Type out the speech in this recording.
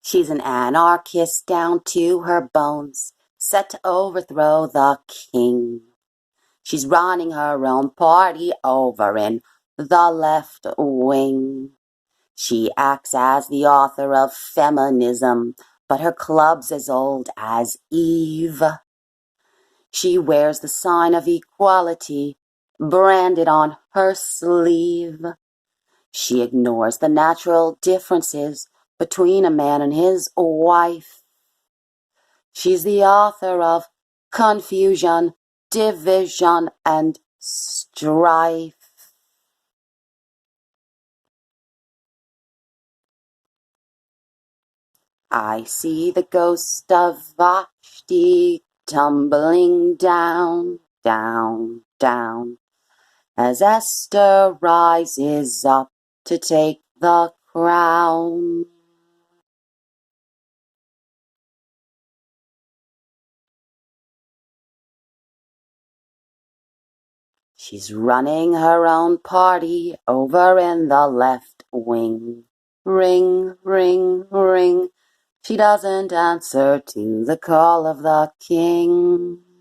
She's an anarchist down to her bones, set to overthrow the king. She's running her own party over in the left wing. She acts as the author of feminism, but her club's as old as Eve. She wears the sign of equality branded on her sleeve. She ignores the natural differences between a man and his wife. She's the author of confusion, division, and strife. I see the ghost of Vashti tumbling down, down, down, as Esther rises up to take the crown. She's running her own party over in the left wing. Ring, ring, ring. She doesn't answer to the call of the king.